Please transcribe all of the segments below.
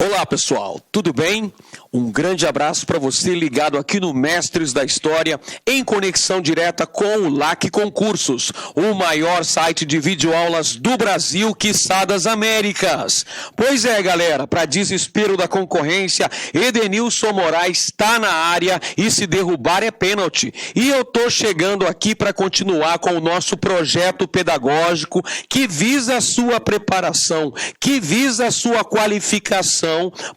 Olá pessoal, tudo bem? Um grande abraço para você ligado aqui no Mestres da História, em conexão direta com o LAC Concursos, o maior site de videoaulas do Brasil, quiçá das Américas. Pois é, galera, para desespero da concorrência, Edenilson Moraes está na área e se derrubar é pênalti. E eu tô chegando aqui para continuar com o nosso projeto pedagógico que visa a sua preparação, que visa a sua qualificação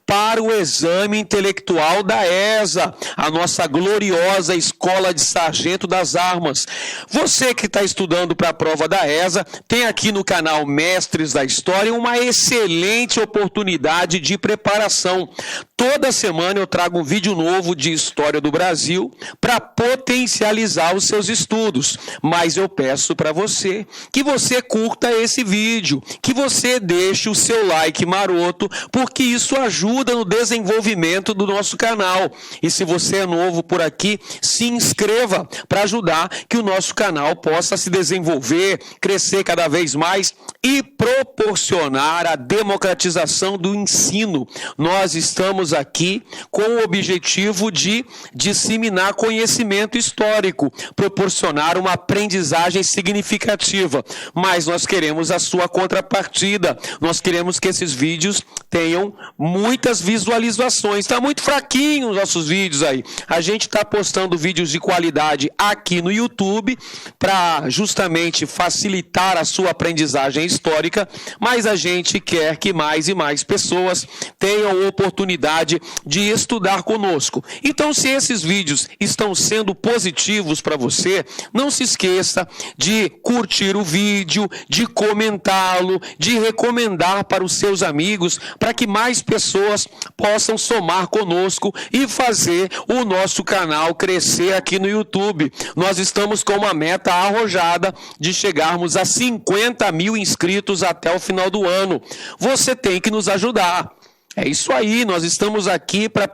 para o exame intelectual da ESA, a nossa gloriosa Escola de Sargento das Armas. Você que está estudando para a prova da ESA, tem aqui no canal Mestres da História uma excelente oportunidade de preparação. Toda semana eu trago um vídeo novo de História do Brasil para potencializar os seus estudos. Mas eu peço para você que você curta esse vídeo, que você deixe o seu like maroto, porque isso ajuda no desenvolvimento do nosso canal. E se você é novo por aqui, se inscreva para ajudar que o nosso canal possa se desenvolver, crescer cada vez mais e proporcionar a democratização do ensino. Nós estamos aqui com o objetivo de disseminar conhecimento histórico, proporcionar uma aprendizagem significativa, mas nós queremos a sua contrapartida, nós queremos que esses vídeos tenham muitas visualizações. Está muito fraquinho os nossos vídeos aí. A gente está postando vídeos de qualidade aqui no YouTube para justamente facilitar a sua aprendizagem histórica, mas a gente quer que mais e mais pessoas tenham oportunidade de estudar conosco. Então, se esses vídeos estão sendo positivos para você, não se esqueça de curtir o vídeo, de comentá-lo, de recomendar para os seus amigos, para que mais pessoas possam somar conosco e fazer o nosso canal crescer aqui no YouTube. Nós estamos com uma meta arrojada de chegarmos a 50 mil inscritos até o final do ano. Você tem que nos ajudar. É isso aí, nós estamos aqui para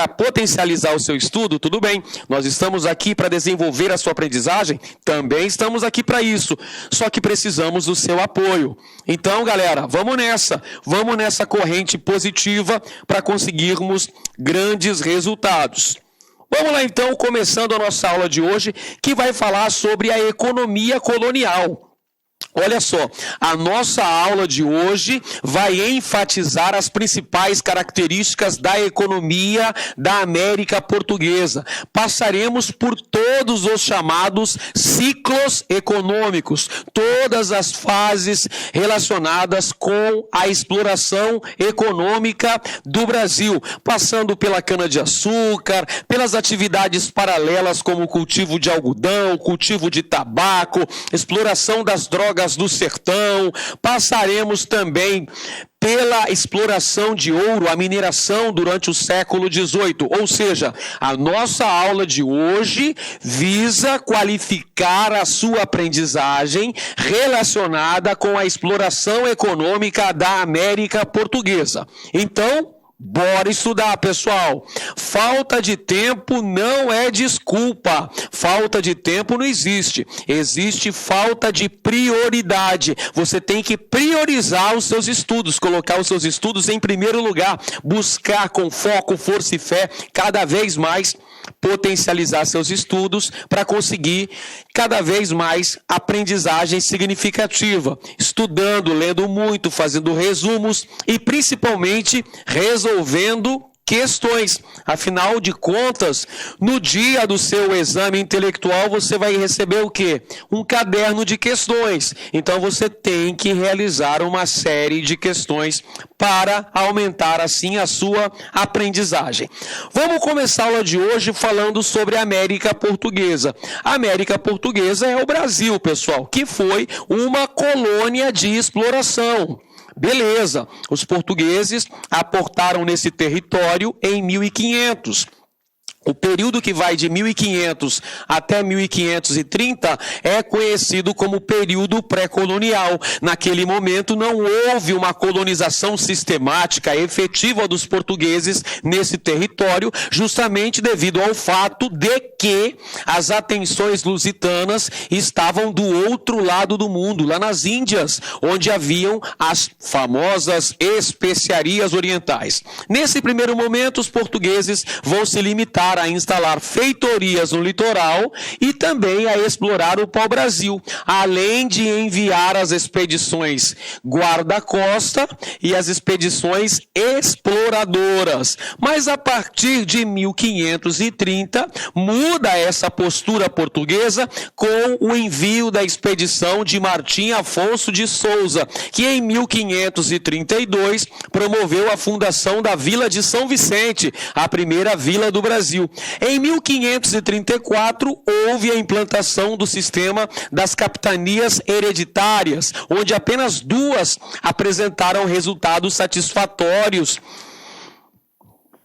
potencializar o seu estudo, tudo bem. Nós estamos aqui para desenvolver a sua aprendizagem, também estamos aqui para isso. Só que precisamos do seu apoio. Então, galera, vamos nessa corrente positiva para conseguirmos grandes resultados. Vamos lá então, começando a nossa aula de hoje, que vai falar sobre a economia colonial. Olha só, a nossa aula de hoje vai enfatizar as principais características da economia da América Portuguesa. Passaremos por todos os chamados ciclos econômicos, todas as fases relacionadas com a exploração econômica do Brasil, passando pela cana-de-açúcar, pelas atividades paralelas como o cultivo de algodão, cultivo de tabaco, exploração das drogas do sertão, passaremos também pela exploração de ouro, a mineração durante o século XVIII. Ou seja, a nossa aula de hoje visa qualificar a sua aprendizagem relacionada com a exploração econômica da América Portuguesa. Então, bora estudar, pessoal. Falta de tempo não é desculpa. Falta de tempo não existe. Existe falta de prioridade. Você tem que priorizar os seus estudos, colocar os seus estudos em primeiro lugar, buscar com foco, força e fé, cada vez mais potencializar seus estudos para conseguir cada vez mais aprendizagem significativa, estudando, lendo muito, fazendo resumos e principalmente resolvendo questões. Afinal de contas, no dia do seu exame intelectual, você vai receber o quê? Um caderno de questões. Então, você tem que realizar uma série de questões para aumentar, assim, a sua aprendizagem. Vamos começar a aula de hoje falando sobre a América Portuguesa. A América Portuguesa é o Brasil, pessoal, que foi uma colônia de exploração. Beleza, os portugueses aportaram nesse território em 1500. O período que vai de 1500 até 1530 é conhecido como período pré-colonial. Naquele momento não houve uma colonização sistemática, efetiva dos portugueses nesse território, justamente devido ao fato de que as atenções lusitanas estavam do outro lado do mundo, lá nas Índias, onde haviam as famosas especiarias orientais. Nesse primeiro momento, os portugueses vão se limitar a instalar feitorias no litoral e também a explorar o pau-brasil, além de enviar as expedições guarda-costa e as expedições exploradoras. Mas a partir de 1530, muda essa postura portuguesa com o envio da expedição de Martim Afonso de Souza, que em 1532 promoveu a fundação da Vila de São Vicente, a primeira vila do Brasil. Em 1534, houve a implantação do sistema das capitanias hereditárias, onde apenas 2 apresentaram resultados satisfatórios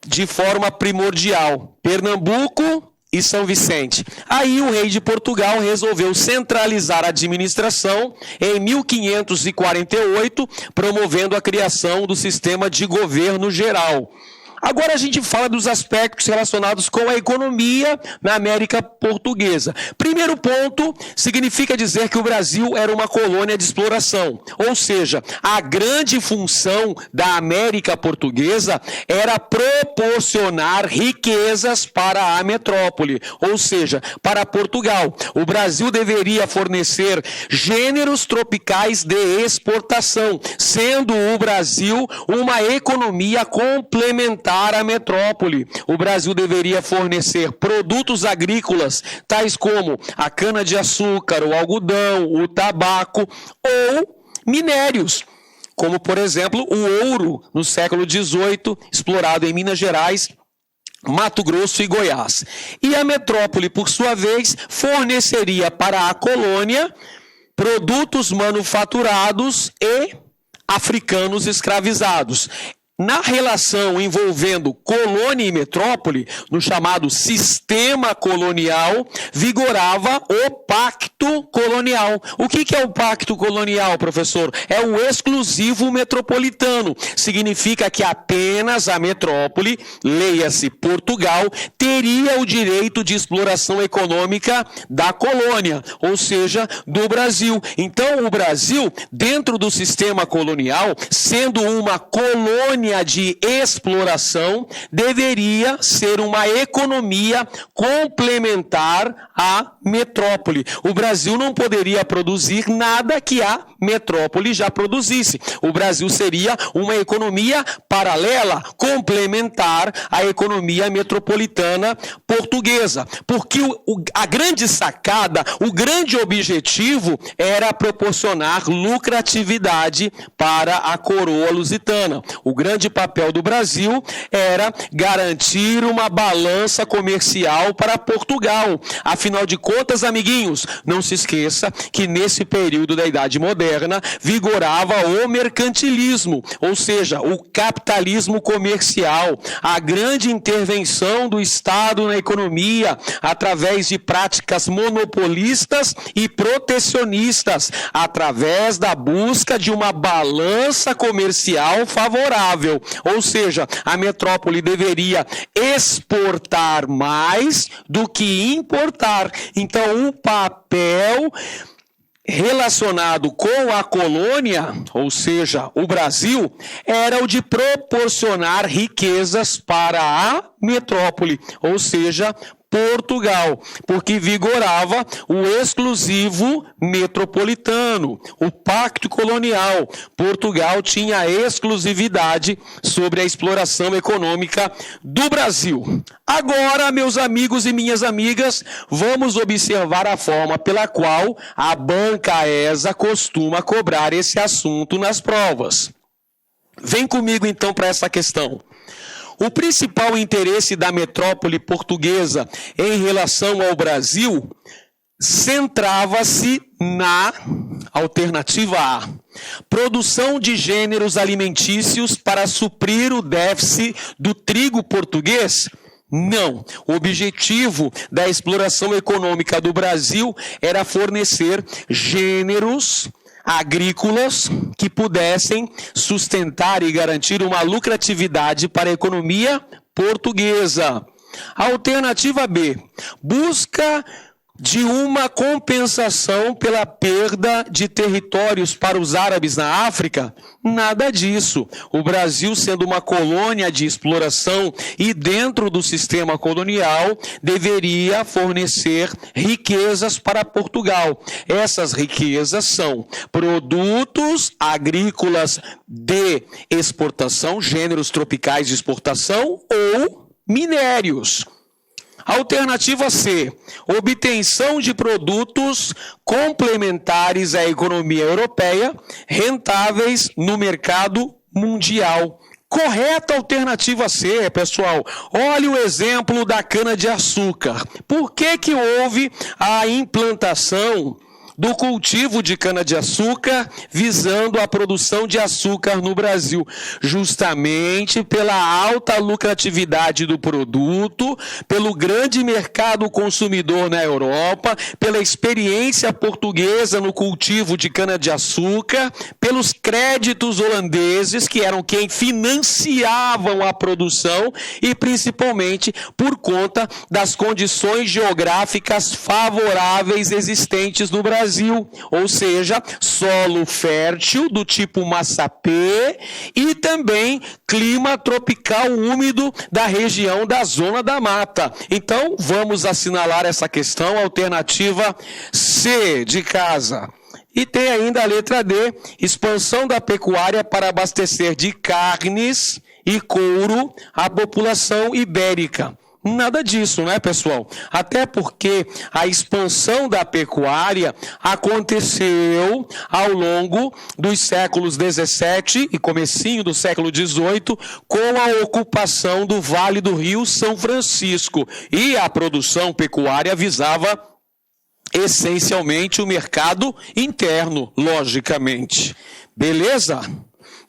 de forma primordial: Pernambuco e São Vicente. Aí o rei de Portugal resolveu centralizar a administração em 1548, promovendo a criação do sistema de governo geral. Agora a gente fala dos aspectos relacionados com a economia na América Portuguesa. Primeiro ponto, significa dizer que o Brasil era uma colônia de exploração. Ou seja, a grande função da América Portuguesa era proporcionar riquezas para a metrópole, ou seja, para Portugal. O Brasil deveria fornecer gêneros tropicais de exportação, sendo o Brasil uma economia complementar à metrópole. O Brasil deveria fornecer produtos agrícolas, tais como a cana-de-açúcar, o algodão, o tabaco ou minérios, como, por exemplo, o ouro no século XVIII, explorado em Minas Gerais, Mato Grosso e Goiás. E a metrópole, por sua vez, forneceria para a colônia produtos manufaturados e africanos escravizados. Na relação envolvendo colônia e metrópole, no chamado sistema colonial, vigorava o pacto colonial. O que é o pacto colonial, professor? É o exclusivo metropolitano. Significa que apenas a metrópole, leia-se Portugal, teria o direito de exploração econômica da colônia, ou seja, do Brasil. Então, o Brasil, dentro do sistema colonial, sendo uma colônia de exploração, deveria ser uma economia complementar à metrópole. O Brasil não poderia produzir nada que a metrópole já produzisse. O Brasil seria uma economia paralela, complementar à economia metropolitana portuguesa. Porque a grande sacada, o grande objetivo era proporcionar lucratividade para a coroa lusitana. O grande papel do Brasil era garantir uma balança comercial para Portugal. Afinal de contas, amiguinhos, não se esqueça que nesse período da Idade Moderna vigorava o mercantilismo, ou seja, o capitalismo comercial, a grande intervenção do Estado na economia através de práticas monopolistas e protecionistas, através da busca de uma balança comercial favorável. Ou seja, a metrópole deveria exportar mais do que importar. Então, o papel relacionado com a colônia, ou seja, o Brasil, era o de proporcionar riquezas para a metrópole, ou seja, Portugal, porque vigorava o exclusivo metropolitano, o pacto colonial. Portugal tinha exclusividade sobre a exploração econômica do Brasil. Agora, meus amigos e minhas amigas, vamos observar a forma pela qual a banca ESA costuma cobrar esse assunto nas provas. Vem comigo então para essa questão. O principal interesse da metrópole portuguesa em relação ao Brasil centrava-se na alternativa A: produção de gêneros alimentícios para suprir o déficit do trigo português. Não. O objetivo da exploração econômica do Brasil era fornecer gêneros agrícolas que pudessem sustentar e garantir uma lucratividade para a economia portuguesa. Alternativa B, busca de uma compensação pela perda de territórios para os árabes na África? Nada disso. O Brasil, sendo uma colônia de exploração e dentro do sistema colonial, deveria fornecer riquezas para Portugal. Essas riquezas são produtos agrícolas de exportação, gêneros tropicais de exportação ou minérios. Alternativa C, obtenção de produtos complementares à economia europeia, rentáveis no mercado mundial. Correta alternativa C, pessoal. Olha o exemplo da cana-de-açúcar. Por que houve a implantação do cultivo de cana-de-açúcar visando a produção de açúcar no Brasil? Justamente pela alta lucratividade do produto, pelo grande mercado consumidor na Europa, pela experiência portuguesa no cultivo de cana-de-açúcar, pelos créditos holandeses, que eram quem financiavam a produção, e principalmente por conta das condições geográficas favoráveis existentes no Brasil. Ou seja, solo fértil do tipo massapê e também clima tropical úmido da região da Zona da Mata. Então, vamos assinalar essa questão, alternativa C de casa. E tem ainda a letra D, expansão da pecuária para abastecer de carnes e couro a população ibérica. Nada disso, né, pessoal? Até porque a expansão da pecuária aconteceu ao longo dos séculos XVII e comecinho do século XVIII, com a ocupação do Vale do Rio São Francisco. E a produção pecuária visava essencialmente o mercado interno, logicamente. Beleza?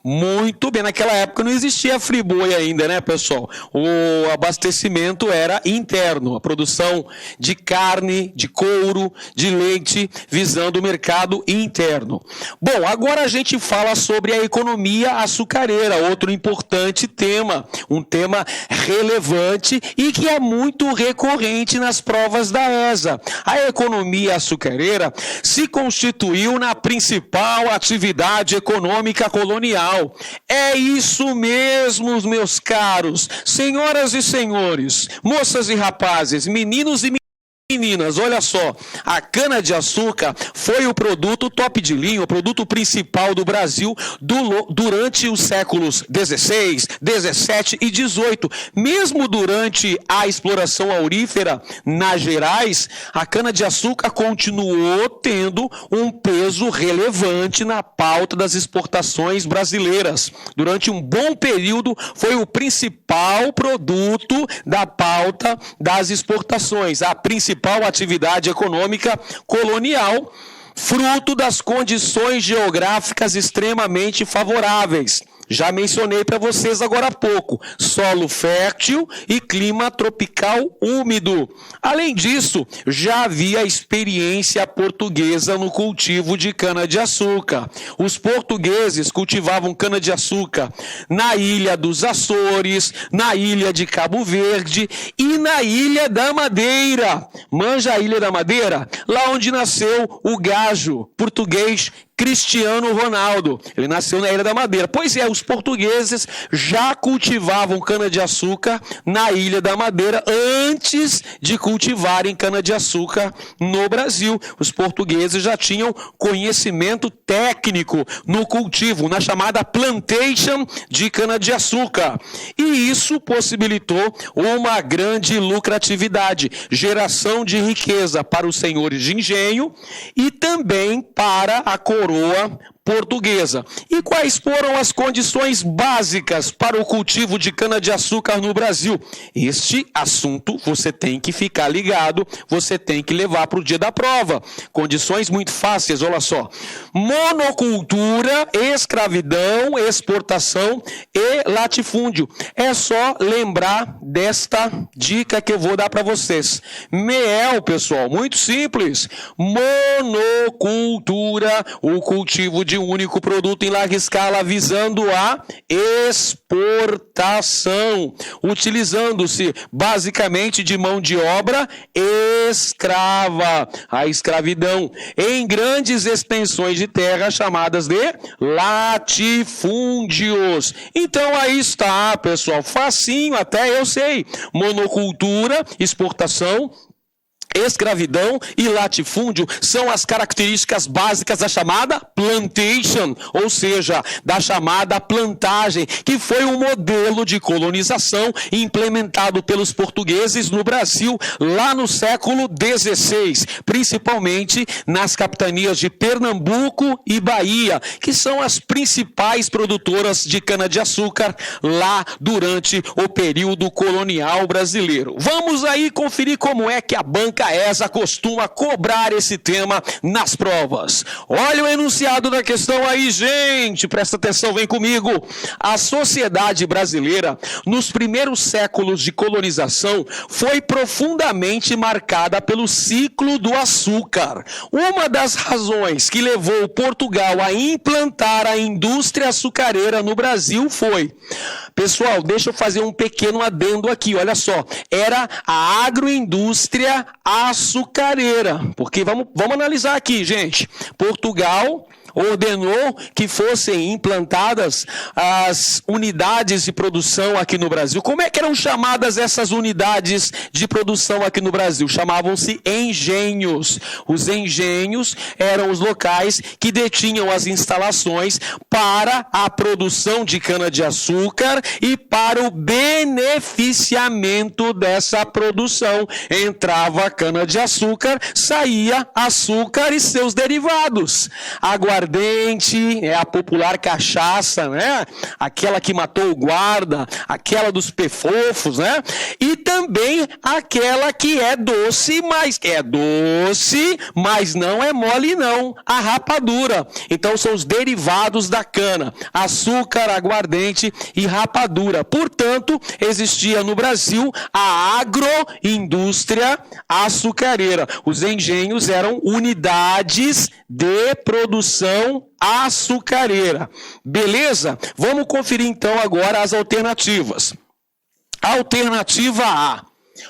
Muito bem, naquela época não existia friboi ainda, né, pessoal? O abastecimento era interno, a produção de carne, de couro, de leite, visando o mercado interno. Bom, agora a gente fala sobre a economia açucareira, outro importante tema, um tema relevante e que é muito recorrente nas provas da ESA. A economia açucareira se constituiu na principal atividade econômica colonial. É isso mesmo, meus caros, senhoras e senhores, moças e rapazes, meninos e meninas, olha só, a cana-de-açúcar foi o produto top de linha, o produto principal do Brasil durante os séculos XVI, XVII e XVIII. Mesmo durante a exploração aurífera nas Gerais, a cana-de-açúcar continuou tendo um peso relevante na pauta das exportações brasileiras. Durante um bom período, foi o principal produto da pauta das exportações, a principal atividade econômica colonial, fruto das condições geográficas extremamente favoráveis. Já mencionei para vocês agora há pouco, solo fértil e clima tropical úmido. Além disso, já havia experiência portuguesa no cultivo de cana-de-açúcar. Os portugueses cultivavam cana-de-açúcar na ilha dos Açores, na ilha de Cabo Verde e na Ilha da Madeira. Manja a Ilha da Madeira? Lá onde nasceu o gajo português Cristiano Ronaldo. Ele nasceu na Ilha da Madeira. Pois é, os portugueses já cultivavam cana-de-açúcar na Ilha da Madeira antes de cultivarem cana-de-açúcar no Brasil. Os portugueses já tinham conhecimento técnico no cultivo, na chamada plantation de cana-de-açúcar. E isso possibilitou uma grande lucratividade, geração de riqueza para os senhores de engenho e também para a coroa portuguesa. E quais foram as condições básicas para o cultivo de cana-de-açúcar no Brasil? Este assunto você tem que ficar ligado, você tem que levar para o dia da prova. Condições muito fáceis, olha só. Monocultura, escravidão, exportação e latifúndio. É só lembrar desta dica que eu vou dar para vocês. MEL, pessoal, muito simples. Monocultura, o cultivo de um único produto em larga escala visando a exportação, utilizando-se basicamente de mão de obra escrava, a escravidão, em grandes extensões de terra chamadas de latifúndios. Então aí está, pessoal, facinho, até eu sei. Monocultura, exportação, escravidão e latifúndio são as características básicas da chamada plantation, ou seja, da chamada plantagem, que foi um modelo de colonização implementado pelos portugueses no Brasil lá no século XVI, principalmente nas capitanias de Pernambuco e Bahia, que são as principais produtoras de cana-de-açúcar lá durante o período colonial brasileiro. Vamos aí conferir como é que a banca ESA costuma cobrar esse tema nas provas. Olha o enunciado da questão aí, gente. Presta atenção, vem comigo. A sociedade brasileira, nos primeiros séculos de colonização, foi profundamente marcada pelo ciclo do açúcar. Uma das razões que levou Portugal a implantar a indústria açucareira no Brasil foi... Pessoal, deixa eu fazer um pequeno adendo aqui, olha só. Era a agroindústria açucareira. Porque vamos analisar aqui, gente. Portugal ordenou que fossem implantadas as unidades de produção aqui no Brasil. Como é que eram chamadas essas unidades de produção aqui no Brasil? Chamavam-se engenhos. Os engenhos eram os locais que detinham as instalações para a produção de cana-de-açúcar e para o beneficiamento dessa produção. Entrava cana-de-açúcar, saía açúcar e seus derivados. Aguardente, é a popular cachaça, né? Aquela que matou o guarda, aquela dos pefofos, né? E também aquela que é doce, mas não é mole não, a rapadura. Então são os derivados da cana, açúcar, aguardente e rapadura. Portanto, existia no Brasil a agroindústria açucareira. Os engenhos eram unidades de produção açucareira. Beleza? Vamos conferir então agora as alternativas. Alternativa A.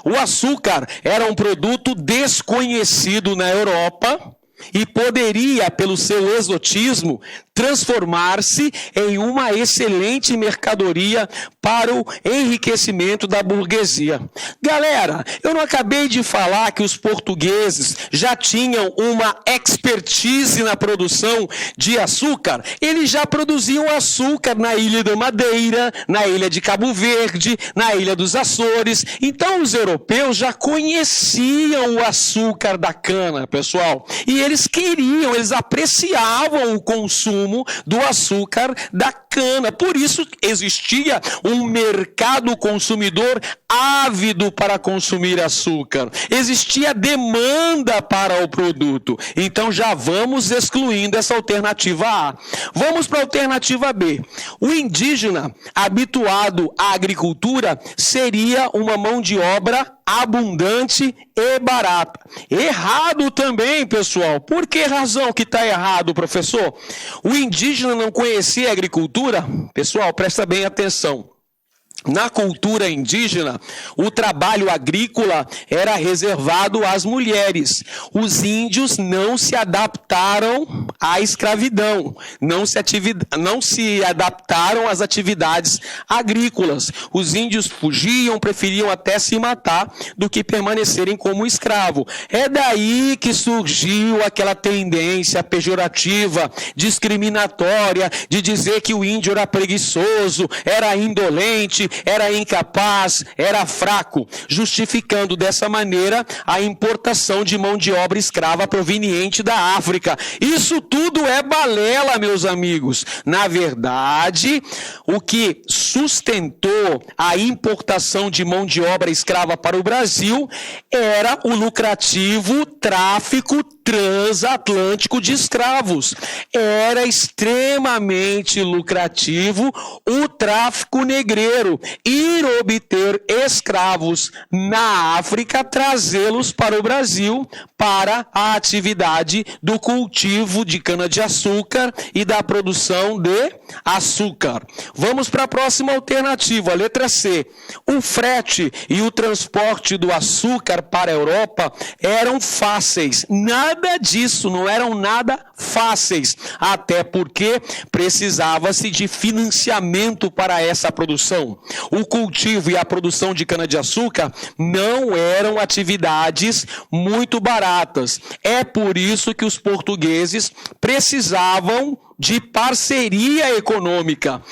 O açúcar era um produto desconhecido na Europa e poderia, pelo seu exotismo, transformar-se em uma excelente mercadoria para o enriquecimento da burguesia. Galera, eu não acabei de falar que os portugueses já tinham uma expertise na produção de açúcar? Eles já produziam açúcar na Ilha da Madeira, na Ilha de Cabo Verde, na Ilha dos Açores. Então os europeus já conheciam o açúcar da cana, pessoal. E eles queriam, eles apreciavam o consumo do açúcar da cana. Por isso existia um mercado consumidor ávido para consumir açúcar. Existia demanda para o produto. Então já vamos excluindo essa alternativa A. Vamos para a alternativa B. O indígena habituado à agricultura seria uma mão de obra abundante e barata. Errado também, pessoal. Por que razão que está errado, professor? O indígena não conhecia a agricultura? Pessoal, presta bem atenção. Na cultura indígena, o trabalho agrícola era reservado às mulheres. Os índios não se adaptaram à escravidão, não se adaptaram às atividades agrícolas. Os índios fugiam, preferiam até se matar do que permanecerem como escravo. É daí que surgiu aquela tendência pejorativa, discriminatória, de dizer que o índio era preguiçoso, era indolente, era incapaz, era fraco, justificando dessa maneira a importação de mão de obra escrava proveniente da África. Isso tudo é balela, meus amigos. Na verdade, o que sustentou a importação de mão de obra escrava para o Brasil era o lucrativo tráfico transatlântico de escravos. Era extremamente lucrativo o tráfico negreiro, ir obter escravos na África, trazê-los para o Brasil para a atividade do cultivo de cana-de-açúcar e da produção de açúcar. Vamos para a próxima alternativa, a letra C. O frete e o transporte do açúcar para a Europa eram fáceis. Nada disso, não eram nada fáceis, até porque precisava-se de financiamento para essa produção. O cultivo e a produção de cana-de-açúcar não eram atividades muito baratas. É por isso que os portugueses precisavam de parceria econômica.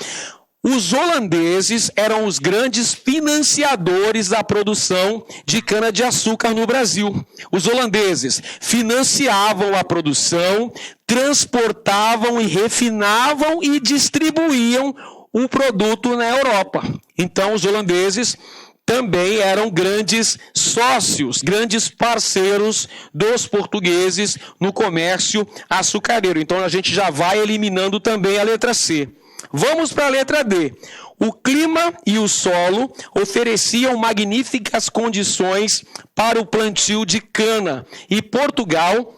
Os holandeses eram os grandes financiadores da produção de cana-de-açúcar no Brasil. Os holandeses financiavam a produção, transportavam e refinavam e distribuíam o produto na Europa. Então, os holandeses também eram grandes sócios, grandes parceiros dos portugueses no comércio açucareiro. Então, a gente já vai eliminando também a letra C. Vamos para a letra D. O clima e o solo ofereciam magníficas condições para o plantio de cana, e Portugal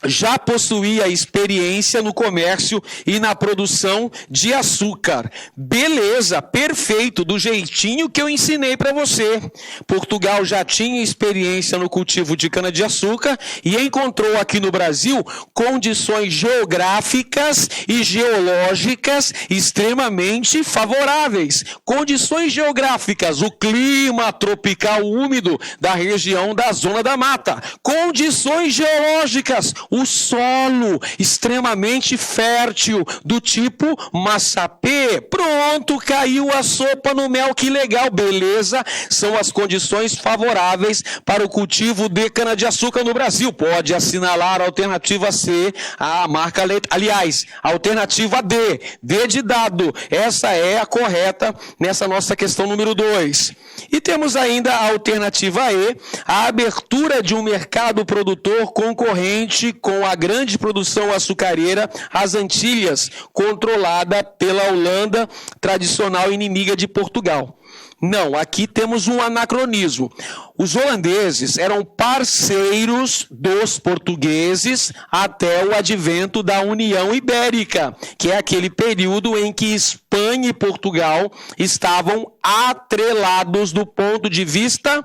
já possuía experiência no comércio e na produção de açúcar. Beleza, perfeito, do jeitinho que eu ensinei para você. Portugal já tinha experiência no cultivo de cana-de-açúcar e encontrou aqui no Brasil condições geográficas e geológicas extremamente favoráveis. Condições geográficas, o clima tropical úmido da região da Zona da Mata. Condições geológicas, o solo extremamente fértil, do tipo massapê. Pronto, caiu a sopa no mel, que legal, beleza? São as condições favoráveis para o cultivo de cana-de-açúcar no Brasil. Pode assinalar a alternativa C, a marca letra. Aliás, a alternativa D, D de dado. Essa é a correta nessa nossa questão número 2. E temos ainda a alternativa E, a abertura de um mercado produtor concorrente com a grande produção açucareira, as Antilhas, controlada pela Holanda, tradicional inimiga de Portugal. Não, aqui temos um anacronismo. Os holandeses eram parceiros dos portugueses até o advento da União Ibérica, que é aquele período em que Espanha e Portugal estavam atrelados do ponto de vista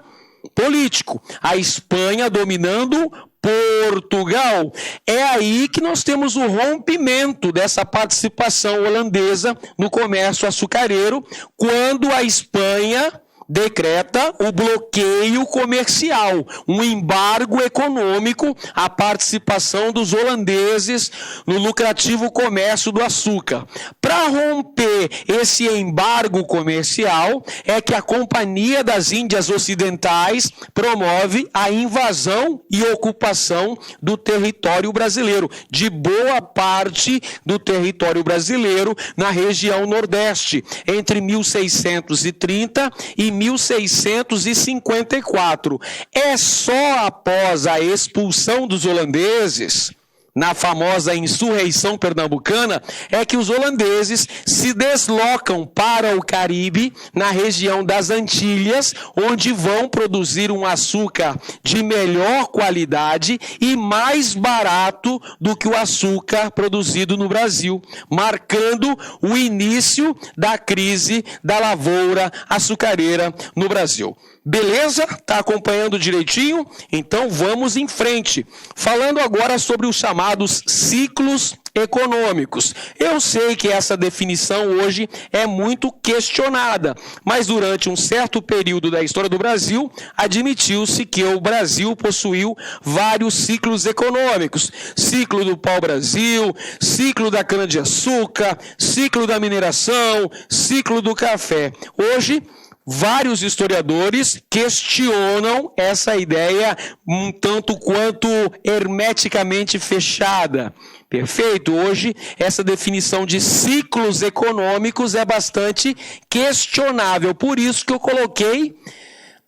político. A Espanha dominando Portugal. É aí que nós temos o rompimento dessa participação holandesa no comércio açucareiro, quando a Espanha decreta o bloqueio comercial, um embargo econômico à participação dos holandeses no lucrativo comércio do açúcar. Para romper esse embargo comercial, é que a Companhia das Índias Ocidentais promove a invasão e ocupação do território brasileiro, de boa parte do território brasileiro na região Nordeste, entre 1630 e 1654. É só após a expulsão dos holandeses, na famosa insurreição pernambucana, é que os holandeses se deslocam para o Caribe, na região das Antilhas, onde vão produzir um açúcar de melhor qualidade e mais barato do que o açúcar produzido no Brasil, marcando o início da crise da lavoura açucareira no Brasil. Beleza? Tá acompanhando direitinho? Então vamos em frente. Falando agora sobre os chamados ciclos econômicos. Eu sei que essa definição hoje é muito questionada, mas durante um certo período da história do Brasil, admitiu-se que o Brasil possuiu vários ciclos econômicos. Ciclo do pau-brasil, ciclo da cana-de-açúcar, ciclo da mineração, ciclo do café. Hoje, Vários historiadores questionam essa ideia um tanto quanto hermeticamente fechada. Perfeito? Hoje, essa definição de ciclos econômicos é bastante questionável. Por isso que eu coloquei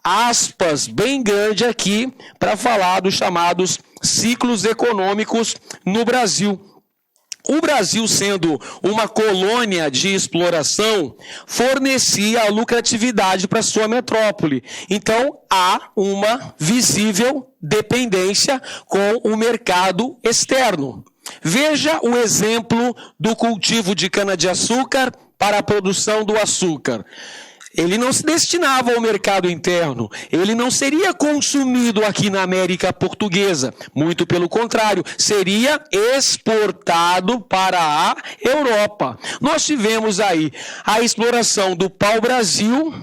aspas bem grande aqui para falar dos chamados ciclos econômicos no Brasil. O Brasil, sendo uma colônia de exploração, fornecia lucratividade para sua metrópole. Então, há uma visível dependência com o mercado externo. Veja o exemplo do cultivo de cana-de-açúcar para a produção do açúcar. Ele não se destinava ao mercado interno, ele não seria consumido aqui na América Portuguesa, muito pelo contrário, seria exportado para a Europa. Nós tivemos aí a exploração do pau-brasil,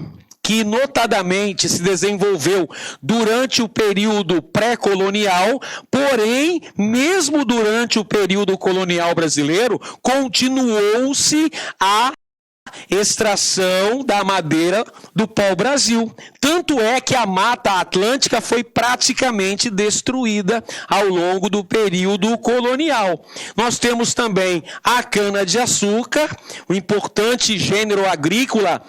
que notadamente se desenvolveu durante o período pré-colonial, porém, mesmo durante o período colonial brasileiro, continuou-se a extração da madeira do pau-brasil. Tanto é que a Mata Atlântica foi praticamente destruída ao longo do período colonial. Nós temos também a cana-de-açúcar, um importante gênero agrícola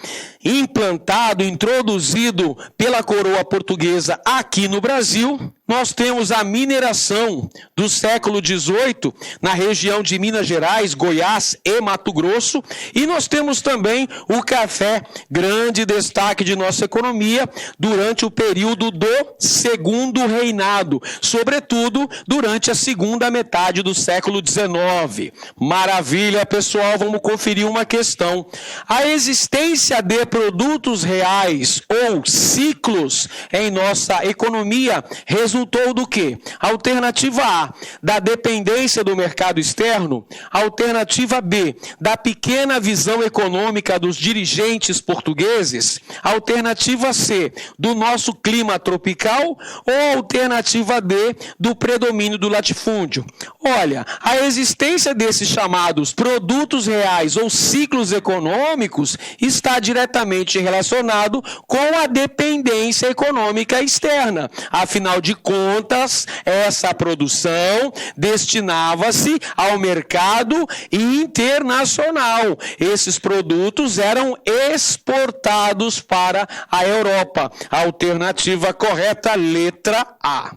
implantado, introduzido pela coroa portuguesa aqui no Brasil. Nós temos a mineração do século XVIII na região de Minas Gerais, Goiás e Mato Grosso. E nós temos também o café, grande destaque de nossa economia durante o período do Segundo Reinado, sobretudo durante a segunda metade do século XIX. Maravilha, pessoal, vamos conferir uma questão. A existência de produtos reais ou ciclos em nossa economia resultou do quê? Alternativa A, da dependência do mercado externo. Alternativa B, da pequena visão econômica dos dirigentes portugueses. Alternativa C, do nosso clima tropical. Ou alternativa D, do predomínio do latifúndio. Olha, a existência desses chamados produtos reais ou ciclos econômicos está diretamente relacionado com a dependência econômica externa. Afinal de contas, essa produção destinava-se ao mercado internacional. Esses produtos eram exportados para a Europa. A alternativa correta, letra A.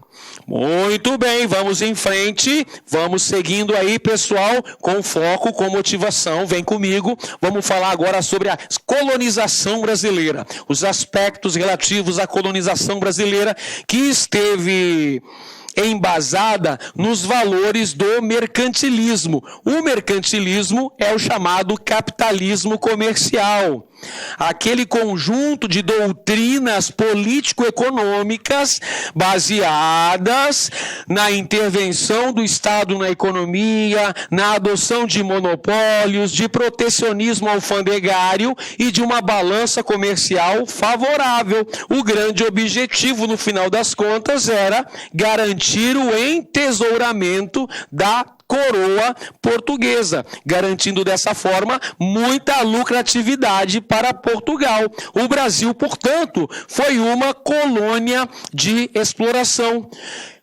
Muito bem, vamos em frente, vamos seguindo aí, pessoal, com foco, com motivação, vem comigo. Vamos falar agora sobre a colonização brasileira, os aspectos relativos à colonização brasileira que esteve embasada nos valores do mercantilismo. O mercantilismo é o chamado capitalismo comercial. Aquele conjunto de doutrinas político-econômicas baseadas na intervenção do Estado na economia, na adoção de monopólios, de protecionismo alfandegário e de uma balança comercial favorável. O grande objetivo, no final das contas, era garantir o entesouramento da coroa portuguesa, garantindo dessa forma muita lucratividade para Portugal. O Brasil, portanto, foi uma colônia de exploração,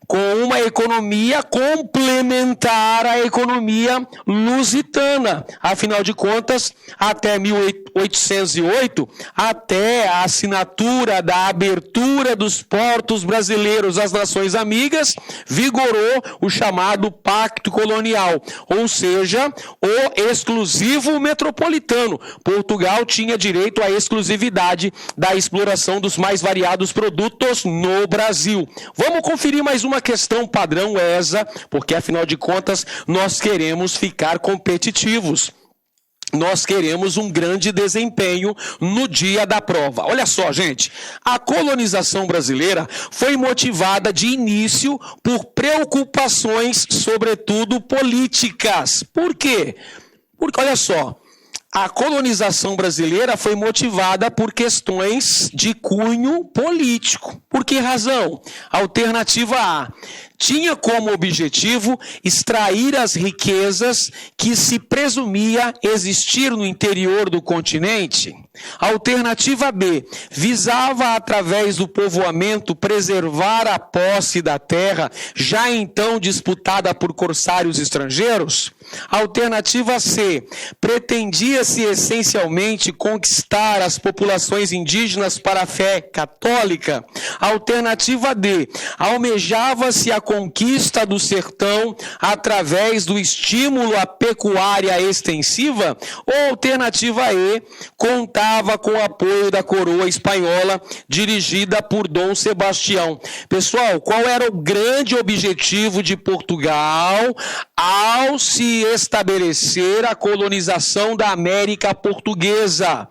com uma economia complementar à economia lusitana. Afinal de contas, até 1808, até a assinatura da abertura dos portos brasileiros às nações amigas, vigorou o chamado Pacto Colonial, ou seja, o exclusivo metropolitano. Portugal tinha direito à exclusividade da exploração dos mais variados produtos no Brasil. Vamos conferir mais uma questão padrão ESA, porque afinal de contas nós queremos ficar competitivos. Nós queremos um grande desempenho no dia da prova. Olha só, gente, a colonização brasileira foi motivada de início por preocupações, sobretudo políticas. Por quê? Porque, olha só, a colonização brasileira foi motivada por questões de cunho político. Por que razão? Alternativa A. tinha como objetivo extrair as riquezas que se presumia existir no interior do continente. Alternativa B, visava através do povoamento preservar a posse da terra, já então disputada por corsários estrangeiros. Alternativa C, pretendia-se essencialmente conquistar as populações indígenas para a fé católica. Alternativa D, almejava-se a conquista do sertão através do estímulo à pecuária extensiva. Ou alternativa E, contava com o apoio da coroa espanhola dirigida por Dom Sebastião. Pessoal, qual era o grande objetivo de Portugal ao se estabelecer a colonização da América Portuguesa?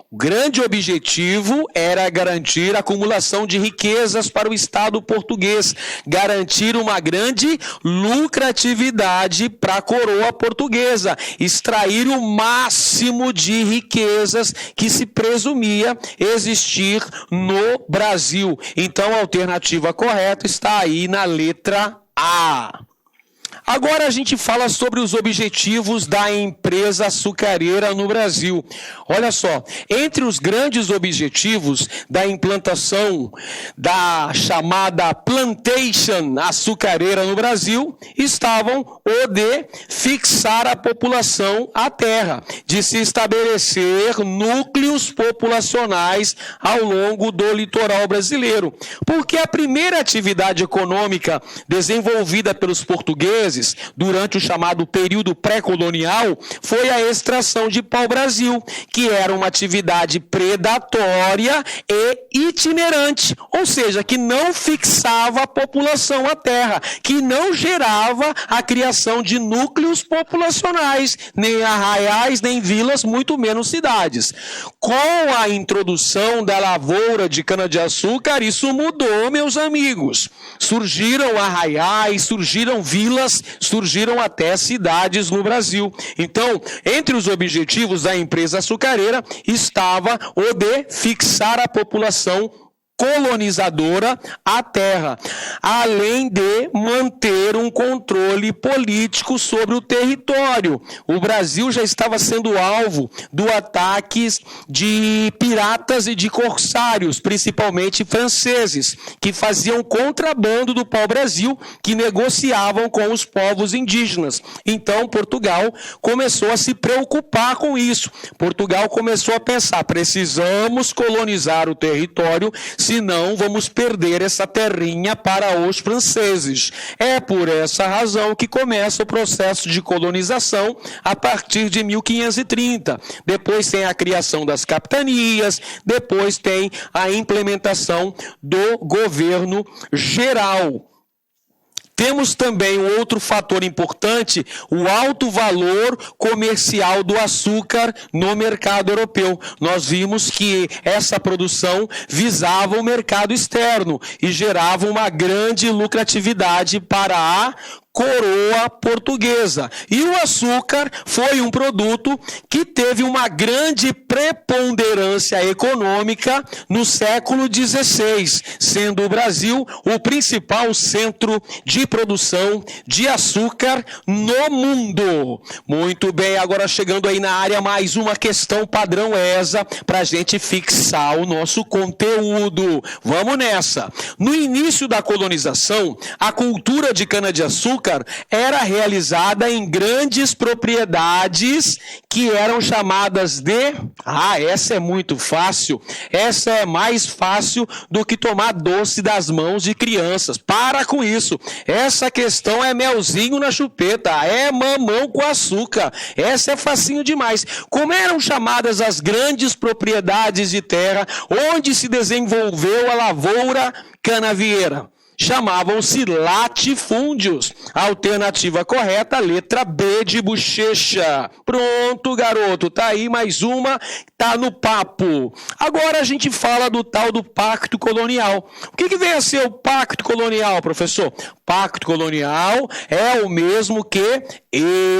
O grande objetivo era garantir a acumulação de riquezas para o Estado português, garantir uma grande lucratividade para a coroa portuguesa, extrair o máximo de riquezas que se presumia existir no Brasil. Então, a alternativa correta está aí na letra A. Agora a gente fala sobre os objetivos da empresa açucareira no Brasil. Olha só, entre os grandes objetivos da implantação da chamada plantation açucareira no Brasil estavam o de fixar a população à terra, de se estabelecer núcleos populacionais ao longo do litoral brasileiro. Porque a primeira atividade econômica desenvolvida pelos portugueses durante o chamado período pré-colonial foi a extração de pau-brasil, que era uma atividade predatória e itinerante, ou seja, que não fixava a população à terra, que não gerava a criação de núcleos populacionais, nem arraiais, nem vilas, muito menos cidades. Com a introdução da lavoura de cana-de-açúcar, isso mudou, meus amigos. Surgiram arraiais, surgiram vilas, surgiram até cidades no Brasil. Então, entre os objetivos da empresa açucareira estava o de fixar a população colonizadora à terra, além de manter um controle político sobre o território. O Brasil já estava sendo alvo do ataques de piratas e de corsários, principalmente franceses, que faziam contrabando do pau-brasil, que negociavam com os povos indígenas. Então, Portugal começou a se preocupar com isso. Portugal começou a pensar, precisamos colonizar o território, senão vamos perder essa terrinha para os franceses. É por essa razão que começa o processo de colonização a partir de 1530. Depois tem a criação das capitanias, depois tem a implementação do governo geral. Temos também um outro fator importante, o alto valor comercial do açúcar no mercado europeu. Nós vimos que essa produção visava o mercado externo e gerava uma grande lucratividade para a coroa portuguesa. E o açúcar foi um produto que teve uma grande preponderância econômica no século XVI, sendo o Brasil o principal centro de produção de açúcar no mundo. Muito bem, agora chegando aí na área, mais uma questão padrão ESA para a gente fixar o nosso conteúdo. Vamos nessa. No início da colonização, a cultura de cana-de-açúcar era realizada em grandes propriedades que eram chamadas de... essa é muito fácil. Essa é mais fácil do que tomar doce das mãos de crianças. Para com isso. Essa questão é melzinho na chupeta. É mamão com açúcar. Essa é facinho demais. Como eram chamadas as grandes propriedades de terra onde se desenvolveu a lavoura canavieira? Chamavam-se latifúndios. A alternativa correta, letra B de bochecha. Pronto, garoto, tá aí mais uma, tá no papo. Agora a gente fala do tal do pacto colonial. O que vem a ser o pacto colonial, professor? Pacto colonial é o mesmo que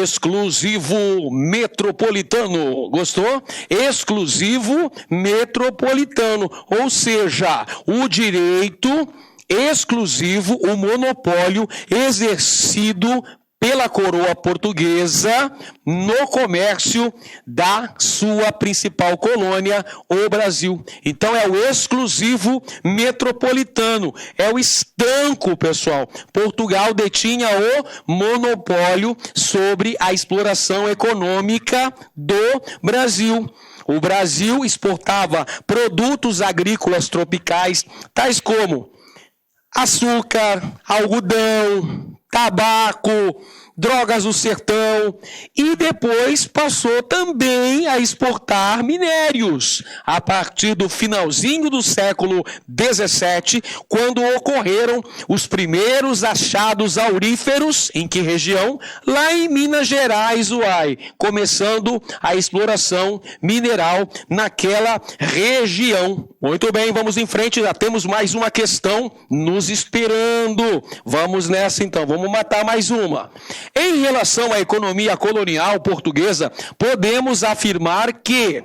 exclusivo metropolitano. Gostou? Exclusivo metropolitano. Ou seja, o direito exclusivo o monopólio exercido pela coroa portuguesa no comércio da sua principal colônia, o Brasil. Então é o exclusivo metropolitano, é o estanco, pessoal. Portugal detinha o monopólio sobre a exploração econômica do Brasil. O Brasil exportava produtos agrícolas tropicais, tais como açúcar, algodão, tabaco, drogas do sertão, e depois passou também a exportar minérios, a partir do finalzinho do século XVII, quando ocorreram os primeiros achados auríferos. Em que região? Lá em Minas Gerais, começando a exploração mineral naquela região. Muito bem, vamos em frente, já temos mais uma questão nos esperando. Vamos nessa então, vamos matar mais uma. Em relação à economia colonial portuguesa, podemos afirmar que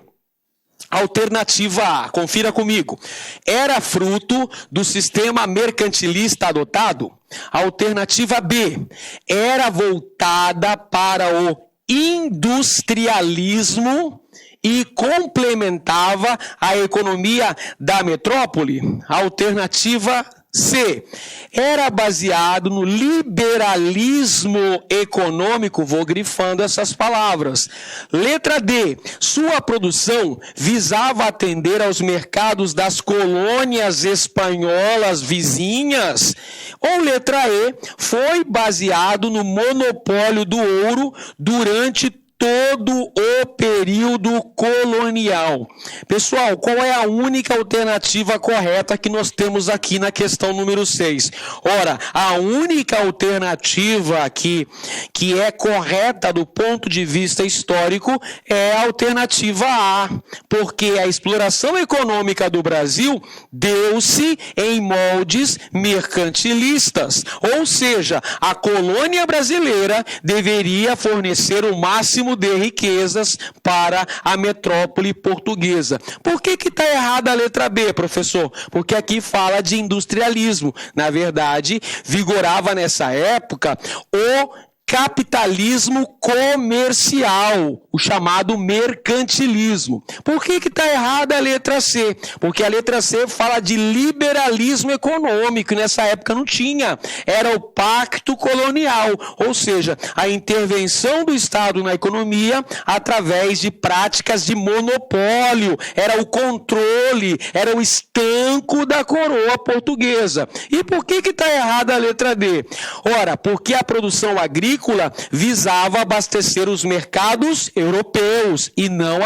alternativa A, confira comigo, era fruto do sistema mercantilista adotado. Alternativa B, era voltada para o industrialismo e complementava a economia da metrópole. Alternativa C, era baseado no liberalismo econômico, vou grifando essas palavras. Letra D, sua produção visava atender aos mercados das colônias espanholas vizinhas. Ou letra E, foi baseado no monopólio do ouro durante todo o período colonial. Pessoal, qual é a única alternativa correta que nós temos aqui na questão número 6? Ora, a única alternativa aqui que é correta do ponto de vista histórico é a alternativa A, porque a exploração econômica do Brasil deu-se em moldes mercantilistas, ou seja, a colônia brasileira deveria fornecer o máximo de riquezas para a metrópole portuguesa. Por que está errada a letra B, professor? Porque aqui fala de industrialismo. Na verdade, vigorava nessa época o capitalismo comercial, o chamado mercantilismo. Por que está errada a letra C? Porque a letra C fala de liberalismo econômico, e nessa época não tinha. Era o pacto colonial, ou seja, a intervenção do Estado na economia através de práticas de monopólio. Era o controle, era o estanco da coroa portuguesa. E por que está errada a letra D? Ora, porque a produção agrícola visava abastecer os mercados europeus e não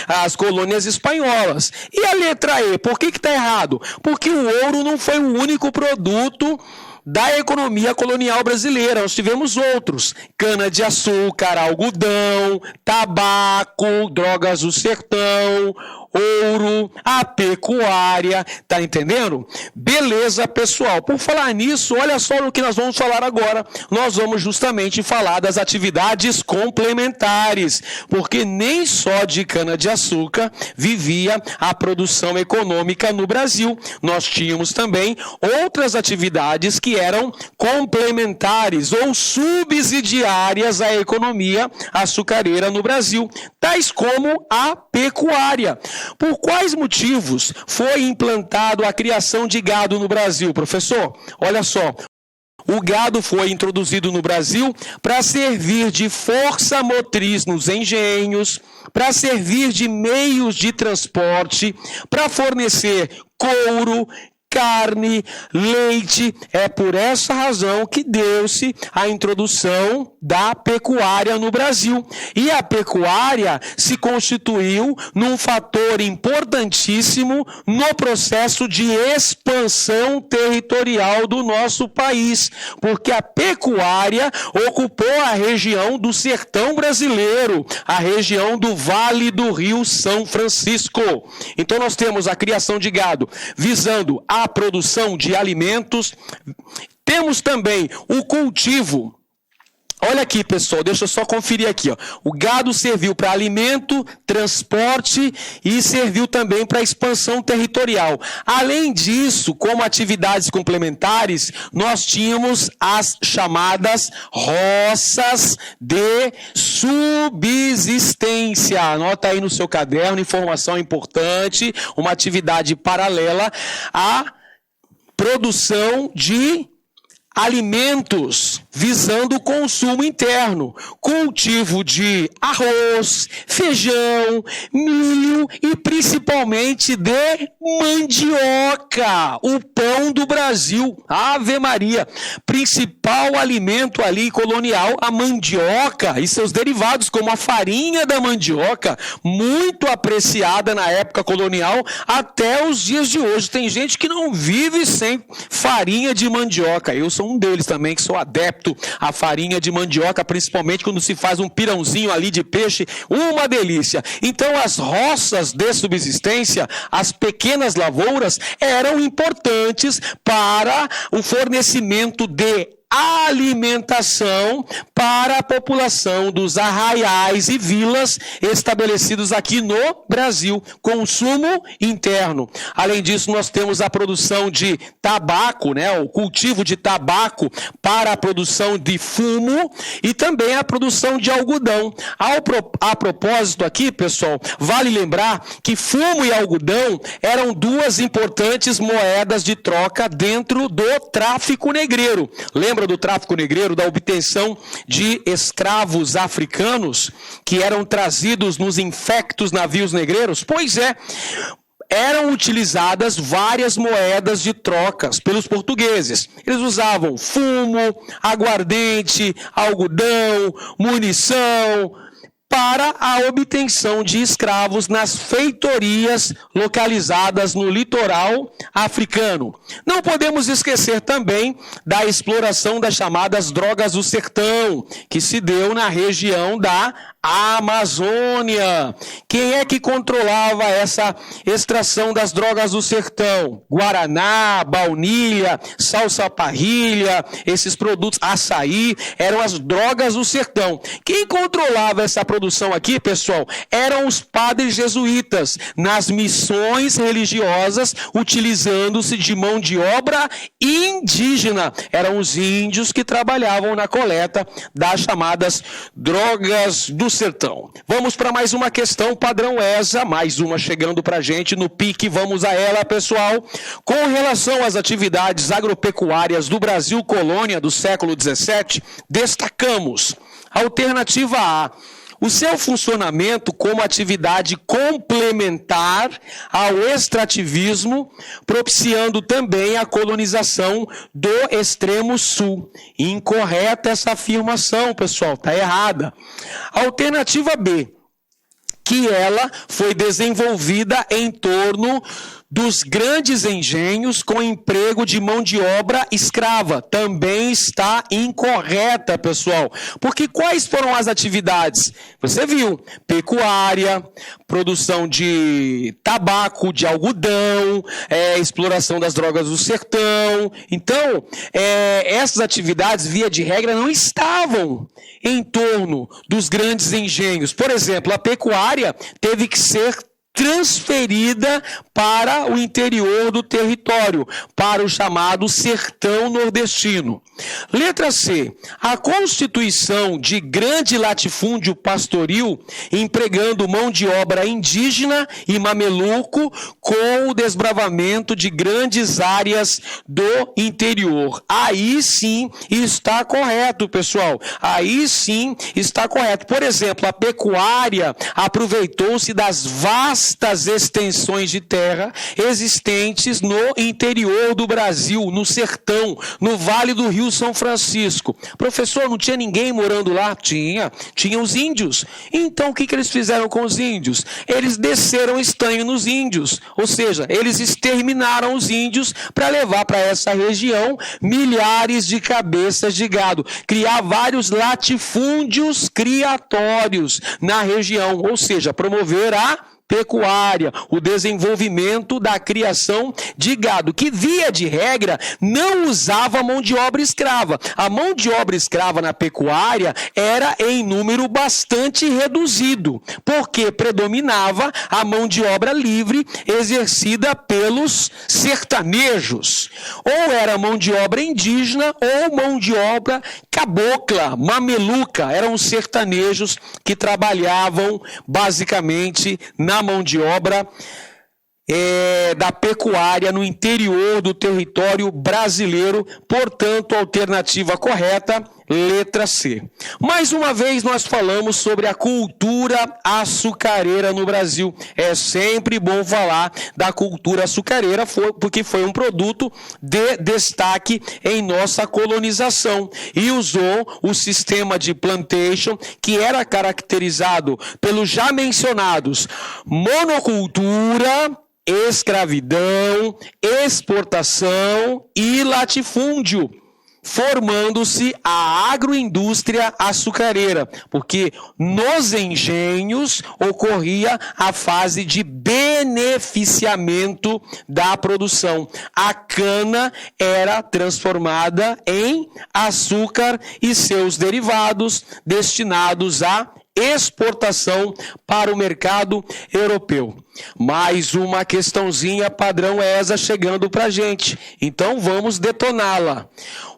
as colônias espanholas. E a letra E, por que está errado? Porque o ouro não foi o único produto da economia colonial brasileira. Nós tivemos outros: cana-de-açúcar, algodão, tabaco, drogas do sertão, ouro, a pecuária, tá entendendo? Beleza, pessoal. Por falar nisso, olha só o que nós vamos falar agora. Nós vamos justamente falar das atividades complementares, porque nem só de cana-de-açúcar vivia a produção econômica no Brasil. Nós tínhamos também outras atividades que eram complementares ou subsidiárias à economia açucareira no Brasil, tais como a pecuária. Por quais motivos foi implantado a criação de gado no Brasil, professor? Olha só, o gado foi introduzido no Brasil para servir de força motriz nos engenhos, para servir de meios de transporte, para fornecer couro, carne, leite. É por essa razão que deu-se a introdução da pecuária no Brasil. E a pecuária se constituiu num fator importantíssimo no processo de expansão territorial do nosso país, porque a pecuária ocupou a região do sertão brasileiro, a região do Vale do Rio São Francisco. Então nós temos a criação de gado visando a produção de alimentos. Temos também o cultivo Olha aqui, pessoal, deixa eu só conferir aqui, ó. O gado serviu para alimento, transporte e serviu também para expansão territorial. Além disso, como atividades complementares, nós tínhamos as chamadas roças de subsistência. Anota aí no seu caderno, informação importante, uma atividade paralela à produção de alimentos visando o consumo interno, cultivo de arroz, feijão, milho e principalmente de mandioca, o pão do Brasil. Ave Maria, principal alimento ali colonial, a mandioca e seus derivados como a farinha da mandioca, muito apreciada na época colonial até os dias de hoje. Tem gente que não vive sem farinha de mandioca. Eu sou um deles também, que sou adepto à farinha de mandioca, principalmente quando se faz um pirãozinho ali de peixe, uma delícia. Então as roças de subsistência, as pequenas lavouras, eram importantes para o fornecimento de alimentação para a população dos arraiais e vilas estabelecidos aqui no Brasil, consumo interno. Além disso, nós temos a produção de tabaco, né, o cultivo de tabaco para a produção de fumo e também a produção de algodão. A propósito aqui, pessoal, vale lembrar que fumo e algodão eram duas importantes moedas de troca dentro do tráfico negreiro. Lembra do tráfico negreiro, da obtenção de escravos africanos que eram trazidos nos infectos navios negreiros? Pois é, eram utilizadas várias moedas de trocas pelos portugueses. Eles usavam fumo, aguardente, algodão, munição, para a obtenção de escravos nas feitorias localizadas no litoral africano. Não podemos esquecer também da exploração das chamadas drogas do sertão, que se deu na região da Amazônia. Quem é que controlava essa extração das drogas do sertão? Guaraná, baunilha, salsa-parrilha, esses produtos, açaí, eram as drogas do sertão. Quem controlava essa produção aqui, pessoal, eram os padres jesuítas, nas missões religiosas, utilizando-se de mão de obra indígena. Eram os índios que trabalhavam na coleta das chamadas drogas do sertão. Vamos para mais uma questão padrão ESA, mais uma chegando para a gente no pique, vamos a ela, pessoal. Com relação às atividades agropecuárias do Brasil colônia do século XVII, destacamos alternativa A, o seu funcionamento como atividade complementar ao extrativismo, propiciando também a colonização do extremo sul. Incorreta essa afirmação, pessoal, está errada. Alternativa B, que ela foi desenvolvida em torno dos grandes engenhos com emprego de mão de obra escrava. Também está incorreta, pessoal. Porque quais foram as atividades? Você viu, pecuária, produção de tabaco, de algodão, exploração das drogas do sertão. Então, essas atividades, via de regra, não estavam em torno dos grandes engenhos. Por exemplo, a pecuária teve que ser transferida para o interior do território, para o chamado sertão nordestino. Letra C. A constituição de grande latifúndio pastoril, empregando mão de obra indígena e mameluco, com o desbravamento de grandes áreas do interior. Aí sim está correto, pessoal. Aí sim está correto. Por exemplo, a pecuária aproveitou-se das vastas extensões de terra existentes no interior do Brasil, no sertão, no Vale do Rio São Francisco. Professor, não tinha ninguém morando lá? Tinha os índios. Então o que eles fizeram com os índios? Eles desceram estanho nos índios, ou seja, eles exterminaram os índios para levar para essa região milhares de cabeças de gado, criar vários latifúndios criatórios na região, ou seja, promover a pecuária, o desenvolvimento da criação de gado, que via de regra não usava mão de obra escrava. A mão de obra escrava na pecuária era em número bastante reduzido, porque predominava a mão de obra livre exercida pelos sertanejos. Ou era mão de obra indígena ou mão de obra cabocla, mameluca. Eram os sertanejos que trabalhavam basicamente na mão de obra da pecuária no interior do território brasileiro. Portanto, a alternativa correta, letra C. Mais uma vez nós falamos sobre a cultura açucareira no Brasil. É sempre bom falar da cultura açucareira, porque foi um produto de destaque em nossa colonização e usou o sistema de plantation, que era caracterizado pelos já mencionados monocultura, escravidão, exportação e latifúndio, formando-se a agroindústria açucareira, porque nos engenhos ocorria a fase de beneficiamento da produção. A cana era transformada em açúcar e seus derivados destinados à exportação para o mercado europeu. Mais uma questãozinha padrão ESA chegando para a gente, então vamos detoná-la.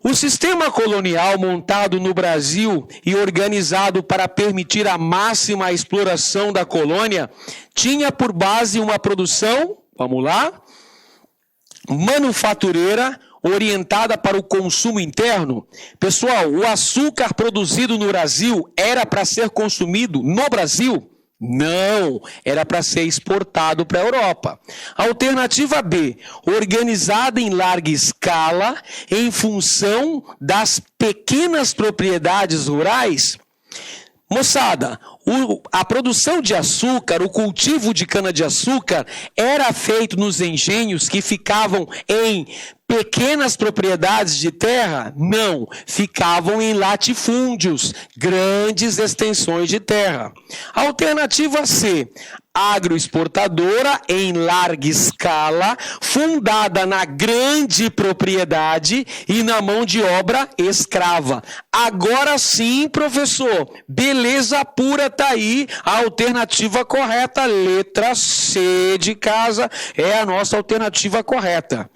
O sistema colonial montado no Brasil e organizado para permitir a máxima exploração da colônia tinha por base uma produção, vamos lá, manufatureira, orientada para o consumo interno. Pessoal, o açúcar produzido no Brasil era para ser consumido no Brasil? Não, era para ser exportado para a Europa. Alternativa B, organizada em larga escala em função das pequenas propriedades rurais. Moçada, a produção de açúcar, o cultivo de cana-de-açúcar era feito nos engenhos que ficavam em pequenas propriedades de terra? Não, ficavam em latifúndios, grandes extensões de terra. Alternativa C, agroexportadora em larga escala, fundada na grande propriedade e na mão de obra escrava. Agora sim, professor, beleza pura, tá aí a alternativa correta, letra C de casa é a nossa alternativa correta.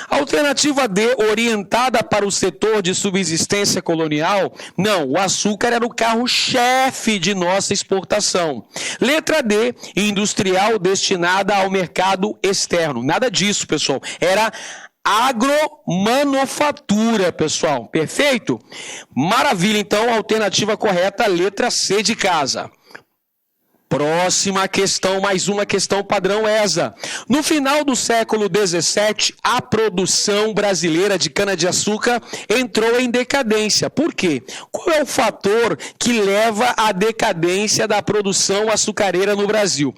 Alternativa D, orientada para o setor de subsistência colonial, não, o açúcar era o carro-chefe de nossa exportação. Letra D, industrial destinada ao mercado externo. Nada disso, pessoal. Era agromanufatura, pessoal. Perfeito? Maravilha, então, alternativa correta, letra C de casa. Próxima questão, mais uma questão padrão ESA. No final do século XVII, a produção brasileira de cana-de-açúcar entrou em decadência. Por quê? Qual é o fator que leva à decadência da produção açucareira no Brasil?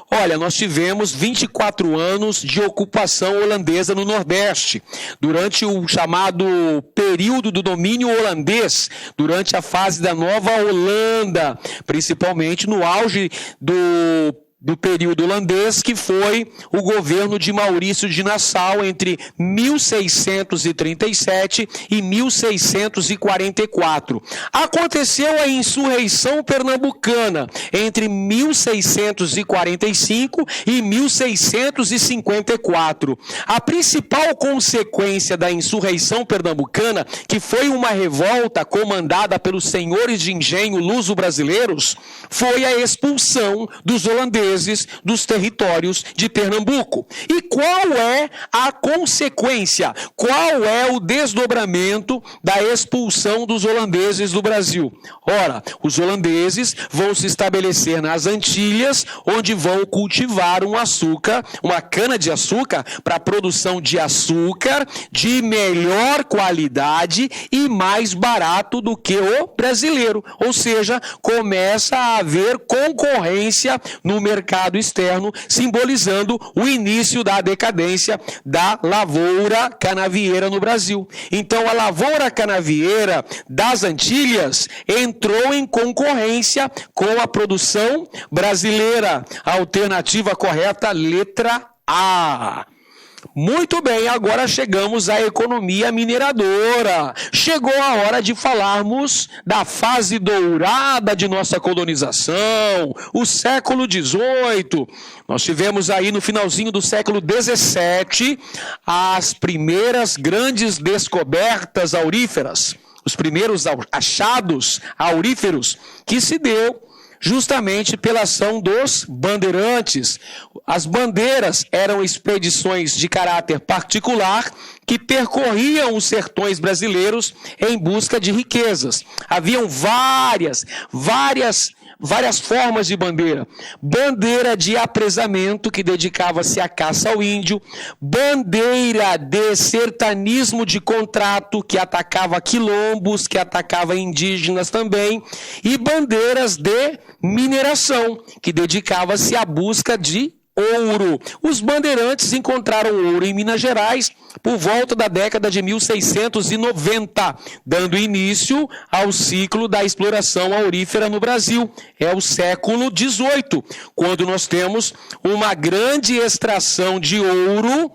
Olha, nós tivemos 24 anos de ocupação holandesa no Nordeste, durante o chamado período do domínio holandês, durante a fase da Nova Holanda, principalmente no auge do período holandês, que foi o governo de Maurício de Nassau entre 1637 e 1644. Aconteceu a insurreição pernambucana entre 1645 e 1654. A principal consequência da insurreição pernambucana, que foi uma revolta comandada pelos senhores de engenho luso-brasileiros, foi a expulsão dos holandeses dos territórios de Pernambuco. E qual é a consequência? Qual é o desdobramento da expulsão dos holandeses do Brasil? Ora, os holandeses vão se estabelecer nas Antilhas, onde vão cultivar um açúcar, uma cana-de-açúcar, para a produção de açúcar de melhor qualidade e mais barato do que o brasileiro. Ou seja, começa a haver concorrência no mercado mercado externo, simbolizando o início da decadência da lavoura canavieira no Brasil. Então, a lavoura canavieira das Antilhas entrou em concorrência com a produção brasileira. A alternativa correta, letra A. Muito bem, agora chegamos à economia mineradora. Chegou a hora de falarmos da fase dourada de nossa colonização, o século XVIII. Nós tivemos aí no finalzinho do século XVII as primeiras grandes descobertas auríferas, os primeiros achados auríferos que se deu justamente pela ação dos bandeirantes. As bandeiras eram expedições de caráter particular que percorriam os sertões brasileiros em busca de riquezas. Haviam várias formas de bandeira. Bandeira de apresamento, que dedicava-se à caça ao índio. Bandeira de sertanismo de contrato, que atacava quilombos, que atacava indígenas também. E bandeiras de mineração, que dedicava-se à busca de ouro. Os bandeirantes encontraram ouro em Minas Gerais por volta da década de 1690, dando início ao ciclo da exploração aurífera no Brasil. É o século XVIII, quando nós temos uma grande extração de ouro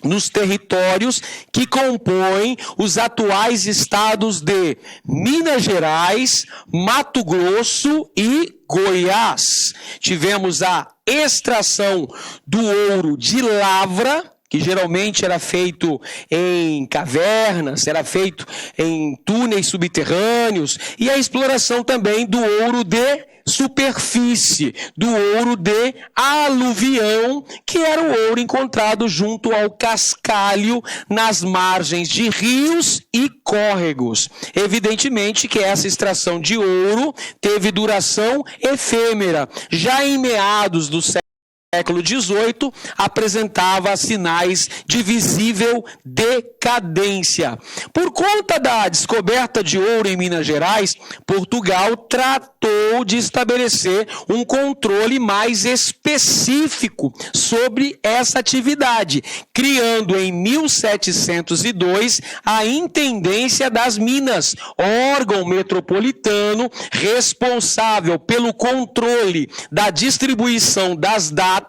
nos territórios que compõem os atuais estados de Minas Gerais, Mato Grosso e Goiás. Tivemos a extração do ouro de lavra, que geralmente era feito em cavernas, era feito em túneis subterrâneos, e a exploração também do ouro de superfície, do ouro de aluvião, que era o ouro encontrado junto ao cascalho nas margens de rios e córregos. Evidentemente que essa extração de ouro teve duração efêmera. Já em meados do século XVIII, apresentava sinais de visível decadência. Por conta da descoberta de ouro em Minas Gerais, Portugal tratou de estabelecer um controle mais específico sobre essa atividade, criando em 1702 a Intendência das Minas, órgão metropolitano responsável pelo controle da distribuição das datas,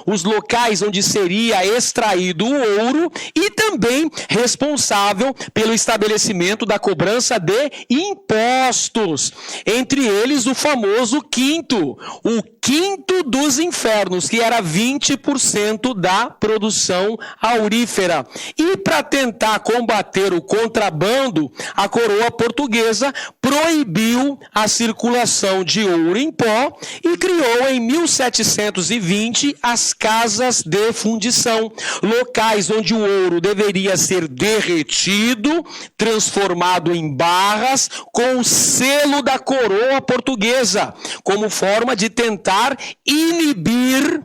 os locais onde seria extraído o ouro, e também responsável pelo estabelecimento da cobrança de impostos, entre eles o famoso quinto, o quinto dos infernos, que era 20% da produção aurífera. E para tentar combater o contrabando, a coroa portuguesa proibiu a circulação de ouro em pó e criou em 1720 as casas de fundição, locais onde o ouro deveria ser derretido, transformado em barras, com o selo da coroa portuguesa, como forma de tentar inibir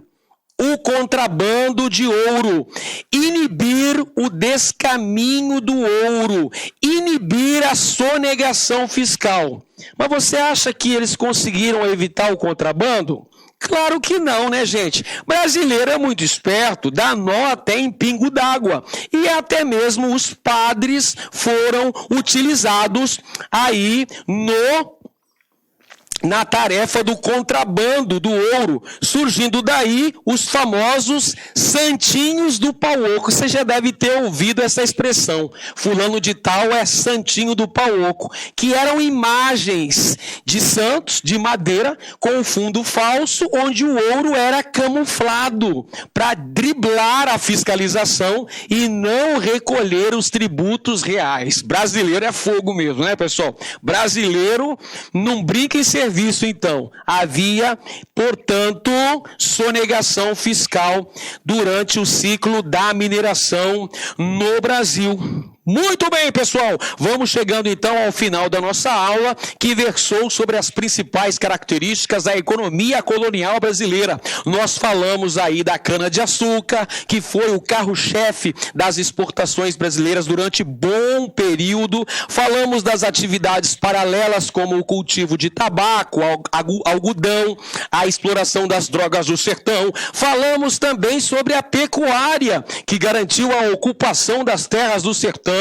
o contrabando de ouro, inibir o descaminho do ouro, inibir a sonegação fiscal. Mas você acha que eles conseguiram evitar o contrabando? Claro que não, né, gente? Brasileiro é muito esperto, dá nó até em pingo d'água. E até mesmo os padres foram utilizados aí na tarefa do contrabando do ouro, surgindo daí os famosos santinhos do pau oco. Você já deve ter ouvido essa expressão, fulano de tal é santinho do pau oco, que eram imagens de santos de madeira com fundo falso, onde o ouro era camuflado para driblar a fiscalização e não recolher os tributos reais. Brasileiro é fogo mesmo, né, pessoal? Brasileiro não brinca em serviço, então. Havia, portanto, sonegação fiscal durante o ciclo da mineração no Brasil. Muito bem, pessoal, vamos chegando então ao final da nossa aula, que versou sobre as principais características da economia colonial brasileira. Nós falamos aí da cana-de-açúcar, que foi o carro-chefe das exportações brasileiras durante bom período. Falamos das atividades paralelas, como o cultivo de tabaco, algodão, a exploração das drogas do sertão. Falamos também sobre a pecuária, que garantiu a ocupação das terras do sertão.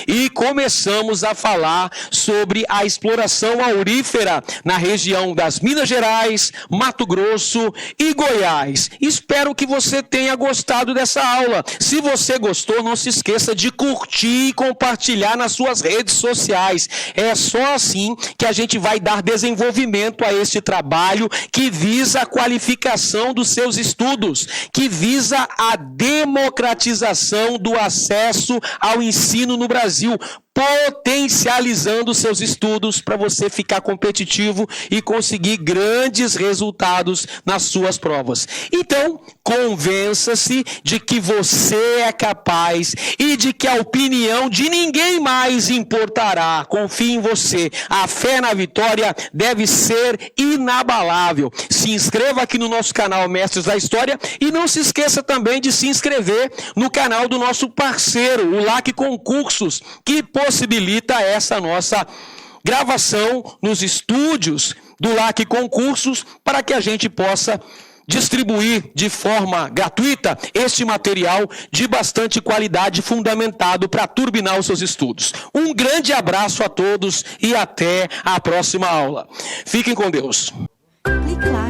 E começamos a falar sobre a exploração aurífera na região das Minas Gerais, Mato Grosso e Goiás. Espero que você tenha gostado dessa aula. Se você gostou, não se esqueça de curtir e compartilhar nas suas redes sociais. É só assim que a gente vai dar desenvolvimento a este trabalho que visa a qualificação dos seus estudos, que visa a democratização do acesso ao ensino no Brasil, potencializando seus estudos para você ficar competitivo e conseguir grandes resultados nas suas provas. Então, convença-se de que você é capaz e de que a opinião de ninguém mais importará. Confie em você. A fé na vitória deve ser inabalável. Se inscreva aqui no nosso canal Mestres da História e não se esqueça também de se inscrever no canal do nosso parceiro, o LAC Concursos, que possibilita essa nossa gravação nos estúdios do LAC Concursos para que a gente possa distribuir de forma gratuita este material de bastante qualidade fundamentado para turbinar os seus estudos. Um grande abraço a todos e até a próxima aula. Fiquem com Deus. Clique lá.